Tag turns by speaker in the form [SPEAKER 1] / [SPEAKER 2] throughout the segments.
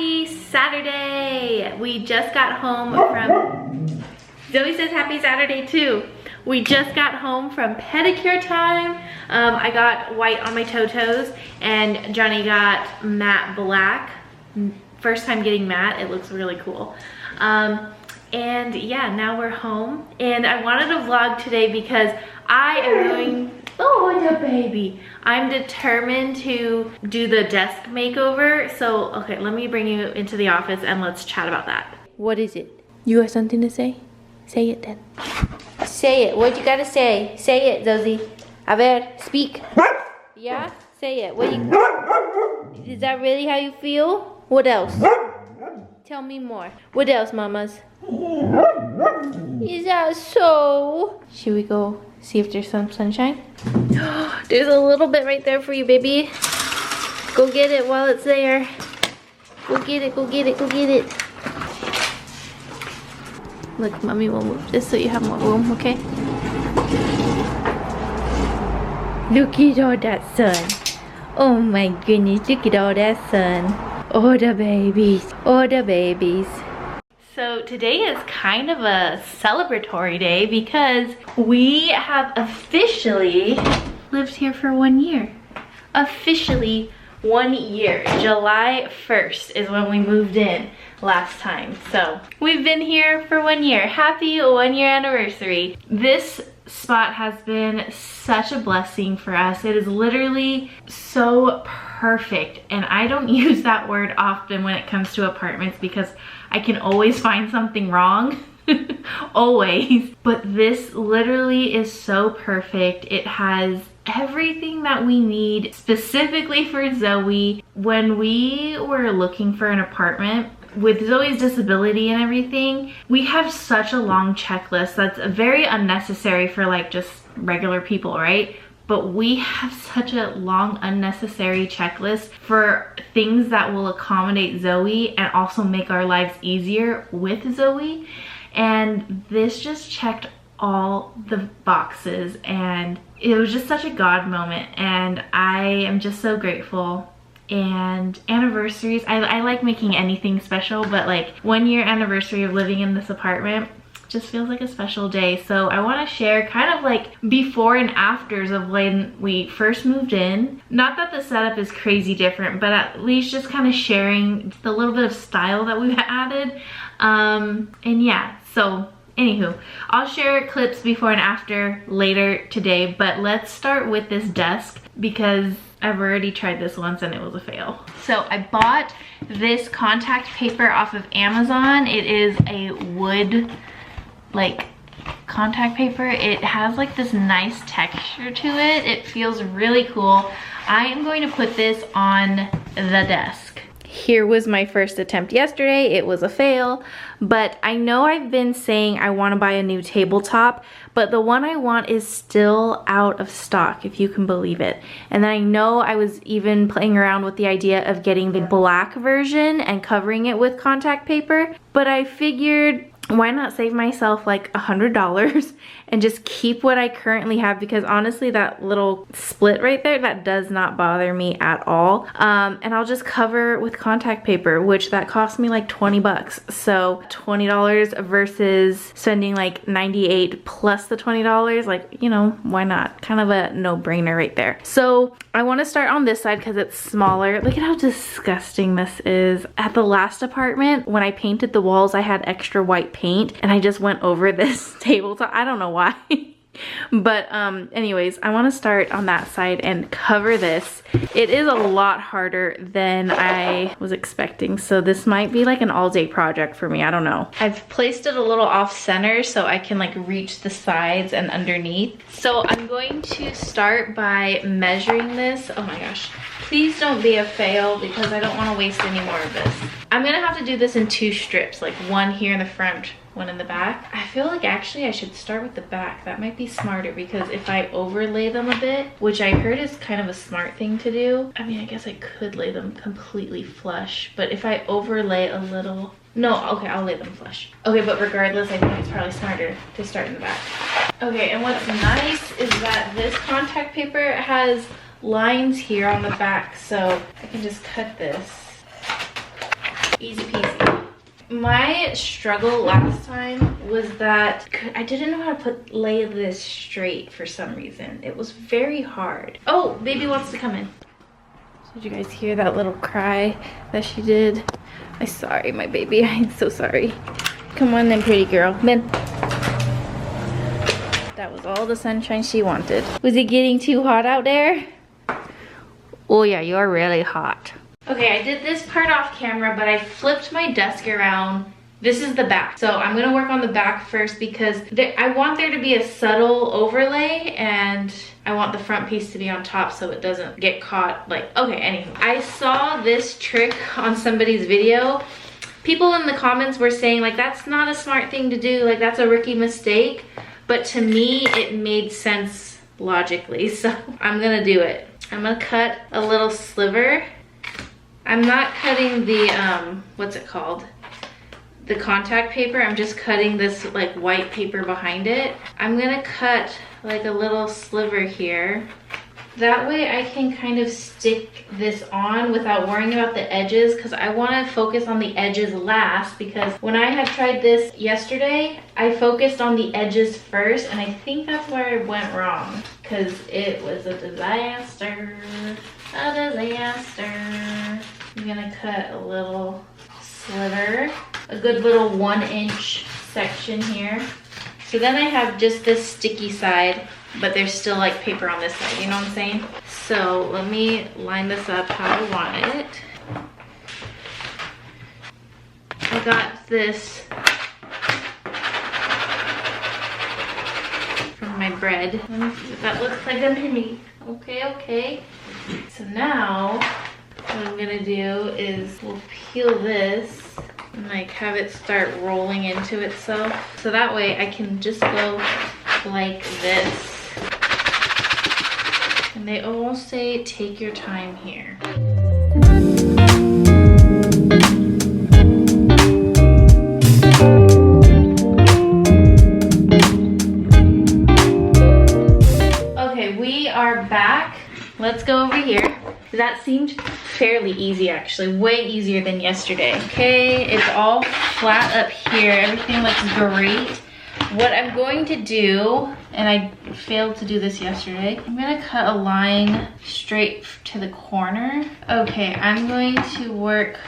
[SPEAKER 1] Happy Saturday! We just got home from, Zoe says happy Saturday too. We just got home from pedicure time. I got white on my toes and Johnny got matte black. First time getting matte, it looks really cool. And yeah, now we're home. And I wanted to vlog today because I am going, oh, the baby. I'm determined to do the desk makeover. So, okay, let me bring you into the office and let's chat about that. What is it? You have something to say? Say it then. Say it. What you gotta say? Say it, Zosie. A ver, speak. Yeah? Say it. What you... Is that really how you feel? What else? Tell me more. What else, mamas? Is that so? Should we go see if there's some sunshine? There's a little bit right there for you, baby. Go get it while it's there. Go get it, go get it, go get it. Look, mommy will move this so you have more room, okay? Look at all that sun. Oh my goodness, look at all that sun. Oh, the babies. Oh, the babies. So today is kind of a celebratory day because we have officially lived here for 1 year. Officially 1 year. July 1st is when we moved in last time. So we've been here for 1 year. Happy 1 year anniversary. This spot has been such a blessing for us. It is literally so perfect, and I don't use that word often when it comes to apartments because I can always find something wrong. Always. But this literally is so perfect. It has everything that we need specifically for Zoe. When we were looking for an apartment, with Zoe's disability and everything, we have such a long checklist that's very unnecessary for like just regular people, right? But we have such a long unnecessary checklist for things that will accommodate Zoe and also make our lives easier with Zoe. And this just checked all the boxes, and it was just such a God moment, and I am just so grateful. And anniversaries, I like making anything special, but like 1 year anniversary of living in this apartment just feels like a special day. So I want to share kind of like before and afters of when we first moved in. Not that the setup is crazy different, but at least just kind of sharing the little bit of style that we've added. And yeah, so anywho, I'll share clips before and after later today, but let's start with this desk because I've already tried this once and it was a fail. So I bought this contact paper off of Amazon. It is a wood like contact paper. It has like this nice texture to it. It feels really cool. I am going to put this on the desk. Here was my first attempt yesterday. It was a fail, but I know I've been saying I want to buy a new tabletop, but the one I want is still out of stock, if you can believe it. And then I know I was even playing around with the idea of getting the black version and covering it with contact paper, but I figured why not save myself like $100 and just keep what I currently have, because honestly that little split right there, that does not bother me at all. And I'll just cover with contact paper, which that cost me like 20 bucks. So $20 versus spending like 98 plus the $20, like, you know, why not? Kind of a no-brainer right there. So I want to start on this side because it's smaller. Look at how disgusting this is. At the last apartment, when I painted the walls, I had extra white paint and I just went over this tabletop. I don't know why. But anyways, I want to start on that side and cover this. It is a lot harder than I was expecting, so this might be like an all-day project for me. I don't know. I've placed it a little off center so I can like reach the sides and underneath. So I'm going to start by measuring this. Oh my gosh, please don't be a fail because I don't want to waste any more of this. I'm gonna have to do this in 2 strips, like one here in the front, one in the back. I feel like actually I should start with the back. That might be smarter because if I overlay them a bit, which I heard is kind of a smart thing to do. I mean, I guess I could lay them completely flush, but if I overlay a little, no, okay, I'll lay them flush. Okay, but regardless, I think it's probably smarter to start in the back. Okay, and what's nice is that this contact paper has lines here on the back, so I can just cut this Easy peasy. My struggle last time was that I didn't know how to lay this straight for some reason. It was very hard. Oh, baby wants to come in. Did you guys hear that little cry that she did? I'm sorry, my baby. I'm so sorry. Come on then, pretty girl. Come in. That was all the sunshine she wanted. Was it getting too hot out there? Oh yeah, you're really hot. Okay, I did this part off camera, but I flipped my desk around. This is the back. So I'm gonna work on the back first because I want there to be a subtle overlay and I want the front piece to be on top so it doesn't get caught. Like, okay, anywho. I saw this trick on somebody's video. People in the comments were saying like, that's not a smart thing to do. Like that's a rookie mistake. But to me, it made sense logically. So I'm gonna do it. I'm gonna cut a little sliver. I'm not cutting the, what's it called? The contact paper. I'm just cutting this like white paper behind it. I'm gonna cut like a little sliver here. That way I can kind of stick this on without worrying about the edges because I want to focus on the edges last because when I had tried this yesterday, I focused on the edges first and I think that's where I went wrong because it was a disaster. A disaster. I'm gonna cut a little sliver, a good little 1-inch section here. So then I have just this sticky side, but there's still like paper on this side, you know what I'm saying? So let me line this up how I want it. I got this from my bread. Let me see if that looks like underneath. Okay, okay. So now what I'm gonna do is we'll peel this and like have it start rolling into itself. So that way I can just go like this. And they all say take your time here. Okay, we are back. Let's go over here. That seemed fairly easy actually, way easier than yesterday. Okay, it's all flat up here. Everything looks great. What I'm going to do, and I failed to do this yesterday, I'm gonna cut a line straight to the corner. Okay, I'm going to work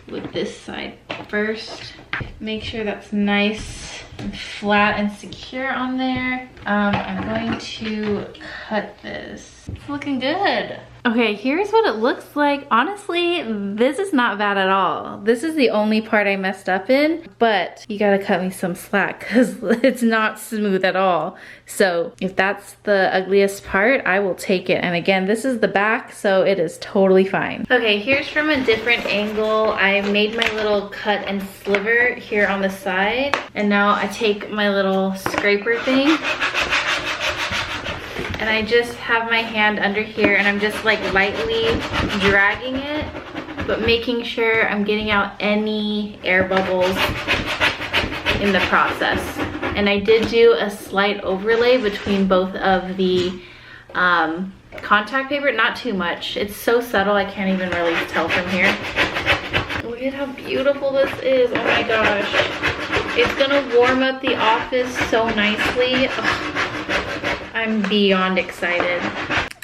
[SPEAKER 1] with this side first. Make sure that's nice and flat and secure on there. I'm going to cut this. It's looking good. Okay, here's what it looks like. Honestly, this is not bad at all. This is the only part I messed up in, but you gotta cut me some slack because it's not smooth at all. So if that's the ugliest part, I will take it. And again, this is the back, so it is totally fine. Okay, here's from a different angle. I made my little cut and sliver here on the side. And now I take my little scraper thing and I just have my hand under here and I'm just like lightly dragging it, but making sure I'm getting out any air bubbles in the process. And I did do a slight overlay between both of the contact paper, not too much. It's so subtle I can't even really tell from here. Look at how beautiful this is, oh my gosh. It's gonna warm up the office so nicely. Ugh. I'm beyond excited.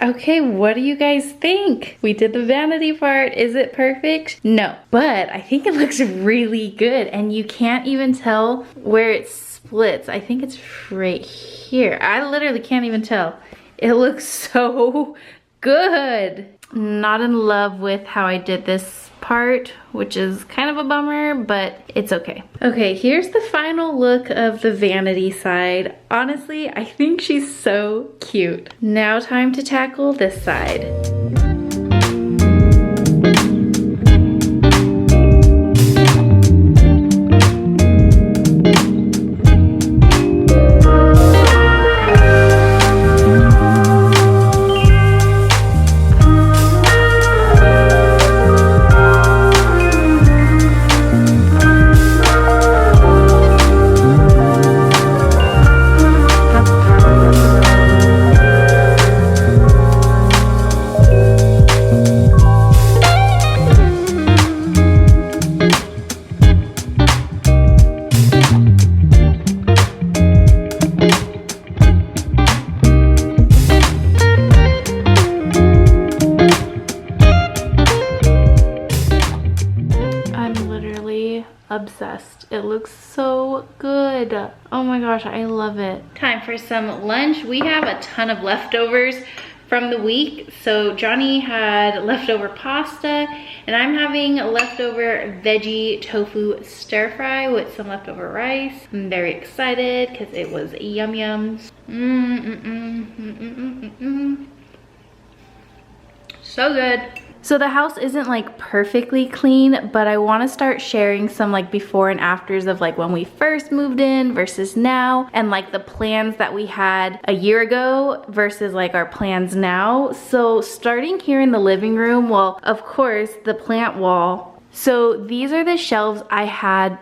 [SPEAKER 1] Okay, what do you guys think? We did the vanity part. Is it perfect? No, but I think it looks really good and you can't even tell where it splits. I think it's right here. I literally can't even tell. It looks so good. Not in love with how I did this part, which is kind of a bummer, but it's okay. Okay, here's the final look of the vanity side. Honestly, I think she's so cute. Now time to tackle this side. obsessed. It looks so good. Oh my gosh, I love it. Time for some lunch. We have a ton of leftovers from the week. So Johnny had leftover pasta and I'm having a leftover veggie tofu stir fry with some leftover rice. I'm very excited because it was yum yum. So good. So the house isn't like perfectly clean, but I want to start sharing some like before and afters of like when we first moved in versus now, and like the plans that we had a year ago versus like our plans now. So starting here in the living room, well, of course, the plant wall. So these are the shelves I had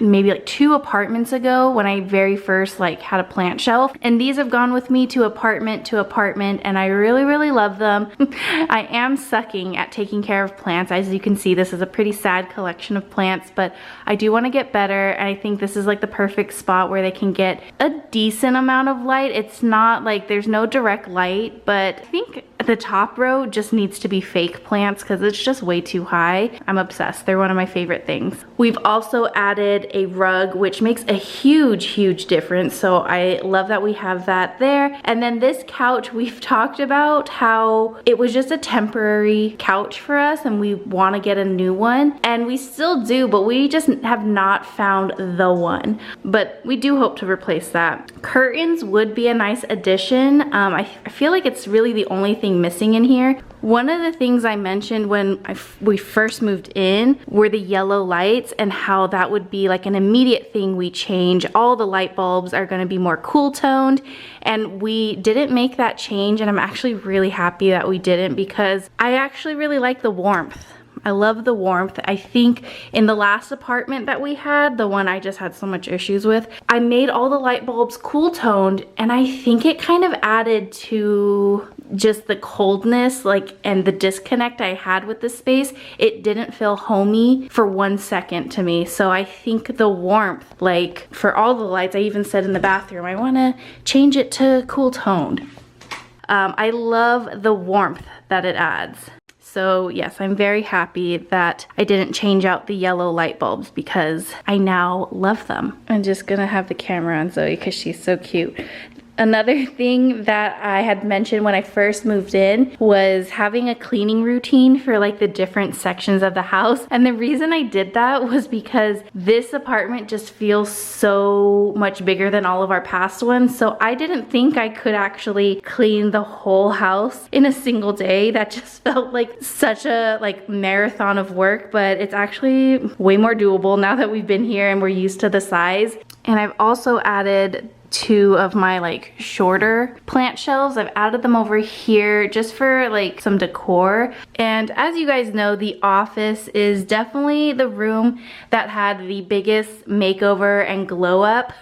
[SPEAKER 1] maybe like 2 apartments ago when I very first like had a plant shelf, and these have gone with me to apartment and I really love them. I am sucking at taking care of plants. As you can see, this is a pretty sad collection of plants, but I do want to get better, and I think this is like the perfect spot where they can get a decent amount of light. It's not like there's no direct light, but I think the top row just needs to be fake plants because it's just way too high. I'm obsessed. They're one of my favorite things. We've also added a rug, which makes a huge difference. So I love that we have that there. And then this couch, we've talked about how it was just a temporary couch for us and we want to get a new one. And we still do, but we just have not found the one. But we do hope to replace that. Curtains would be a nice addition. I feel like it's really the only thing missing in here. One of the things I mentioned when we first moved in were the yellow lights and how that would be like an immediate thing we change. All the light bulbs are going to be more cool toned, and we didn't make that change, and I'm actually really happy that we didn't because I actually really like the warmth. I love the warmth. I think in the last apartment that we had, the one I just had so much issues with, I made all the light bulbs cool toned, and I think it kind of added to just the coldness like and the disconnect I had with the space. It didn't feel homey for 1 second to me. So I think the warmth, like for all the lights, I even said in the bathroom, I want to change it to cool toned. I love the warmth that it adds. So yes, I'm very happy that I didn't change out the yellow light bulbs because I now love them. I'm just gonna have the camera on Zoe because she's so cute. Another thing that I had mentioned when I first moved in was having a cleaning routine for like the different sections of the house. And the reason I did that was because this apartment just feels so much bigger than all of our past ones. So I didn't think I could actually clean the whole house in a single day. That just felt like such a like marathon of work, but it's actually way more doable now that we've been here and we're used to the size. And I've also added 2 of my like shorter plant shelves. I've added them over here just for like some decor. And as you guys know, the office is definitely the room that had the biggest makeover and glow up.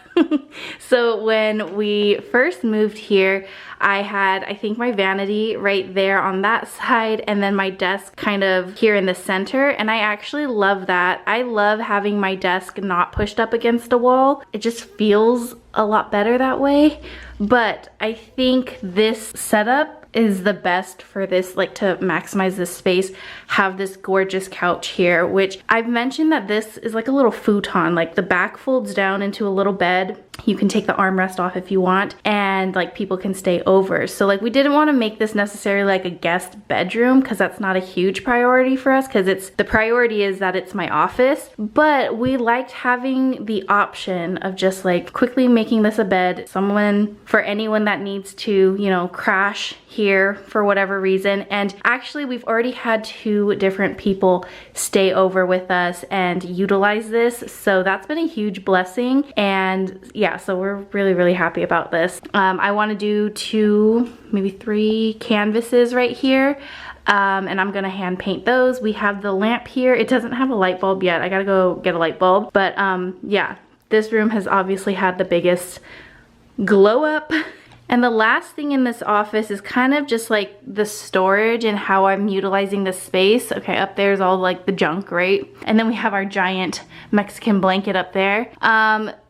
[SPEAKER 1] So when we first moved here, I had, I think, my vanity right there on that side and then my desk kind of here in the center, and I actually love that. I love having my desk not pushed up against a wall. It just feels a lot better that way. But I think this setup is the best for this, like to maximize this space, have this gorgeous couch here, which I've mentioned that this is like a little futon, like the back folds down into a little bed. You can take the armrest off if you want, and like people can stay over. So like we didn't want to make this necessarily like a guest bedroom because that's not a huge priority for us, because it's the priority is that it's my office. But we liked having the option of just like quickly making this a bed. For anyone that needs to, you know, crash here for whatever reason. And actually we've already had 2 different people stay over with us and utilize this, so that's been a huge blessing. And yeah, so we're really happy about this. I want to do 2, maybe 3 canvases right here. And I'm gonna hand paint those. We have the lamp here. It doesn't have a light bulb yet. I gotta go get a light bulb. But yeah, this room has obviously had the biggest glow up. And the last thing in this office is kind of just like the storage and how I'm utilizing the space. Okay, up there's all like the junk, right? And then we have our giant Mexican blanket up there.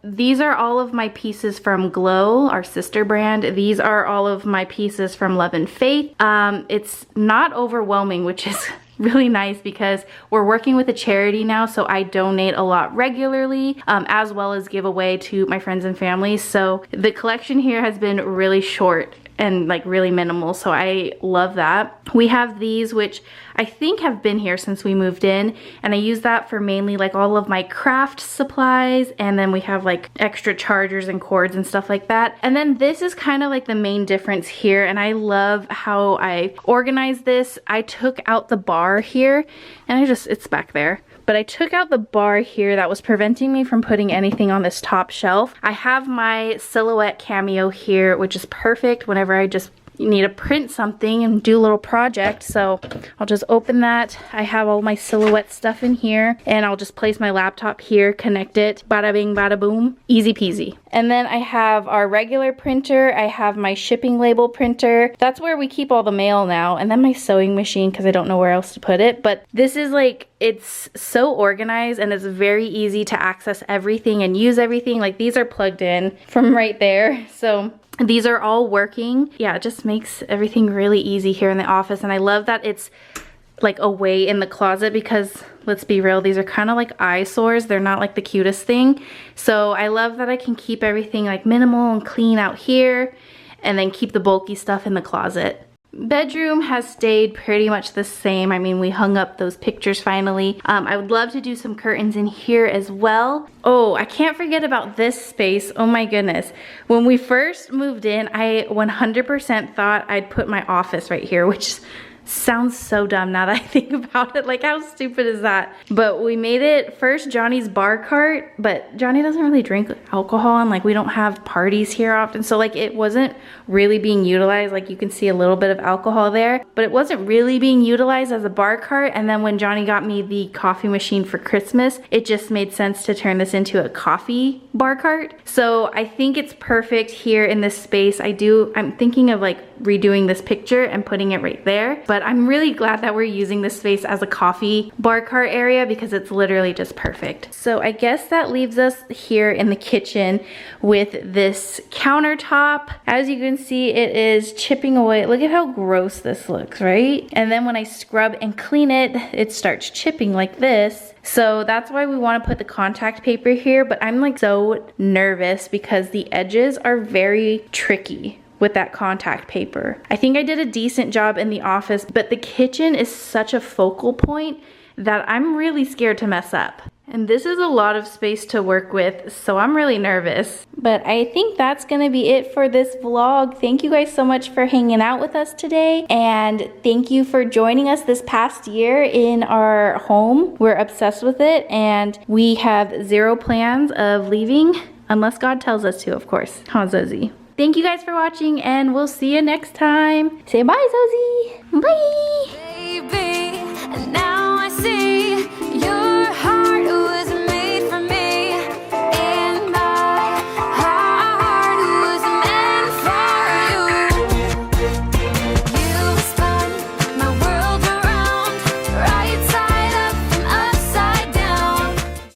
[SPEAKER 1] These are all of my pieces from Glow, our sister brand. These are all of my pieces from Love and Faith. It's not overwhelming, which is really nice because we're working with a charity now, so I donate a lot regularly, as well as give away to my friends and family. So the collection here has been really short and like really minimal, so I love that. We have these, which I think have been here since we moved in, and I use that for mainly like all of my craft supplies, and then we have like extra chargers and cords and stuff like that. And then this is kind of like the main difference here, and I love how I organized this. I took out the bar here, and it's back there. But I took out the bar here that was preventing me from putting anything on this top shelf. I have my silhouette cameo here, which is perfect whenever I just need to print something and do a little project. So I'll just open that. I have all my silhouette stuff in here, and I'll just place my laptop here, connect it, bada bing, bada boom, easy peasy. And then I have our regular printer. I have my shipping label printer. That's where we keep all the mail now. And then my sewing machine, because I don't know where else to put it. But this is like, it's so organized, and it's very easy to access everything and use everything. Like these are plugged in from right there. So these are all working. Yeah, it just makes everything really easy here in the office. And I love that it's like away in the closet, because let's be real, these are kind of like eyesores. They're not like the cutest thing. So I love that I can keep everything like minimal and clean out here, and then keep the bulky stuff in the closet. Bedroom has stayed pretty much the same. I mean, we hung up those pictures finally. I would love to do some curtains in here as well. Oh, I can't forget about this space. Oh my goodness. When we first moved in, I 100% thought I'd put my office right here, which sounds so dumb now that I think about it. Like, how stupid is that? But we made it first Johnny's bar cart, but Johnny doesn't really drink alcohol, and like we don't have parties here often, so like it wasn't really being utilized. Like you can see a little bit of alcohol there, but it wasn't really being utilized as a bar cart. And then when Johnny got me the coffee machine for Christmas, it just made sense to turn this into a coffee bar cart. So I think it's perfect here in this space. I'm thinking of like redoing this picture and putting it right there, but I'm really glad that we're using this space as a coffee bar cart area, because it's literally just perfect. So I guess that leaves us here in the kitchen with this countertop. As you can see, it is chipping away. Look at how gross this looks, right? And then when I scrub and clean it, it starts chipping like this. So that's why we want to put the contact paper here, but I'm like so nervous because the edges are very tricky with that contact paper. I think I did a decent job in the office, but the kitchen is such a focal point that I'm really scared to mess up. And this is a lot of space to work with, so I'm really nervous. But I think that's gonna be it for this vlog. Thank you guys so much for hanging out with us today, and thank you for joining us this past year in our home. We're obsessed with it, and we have zero plans of leaving, unless God tells us to, of course. Huh, Zosie? Thank you guys for watching, and we'll see you next time. Say bye, Zosie. Bye. Baby,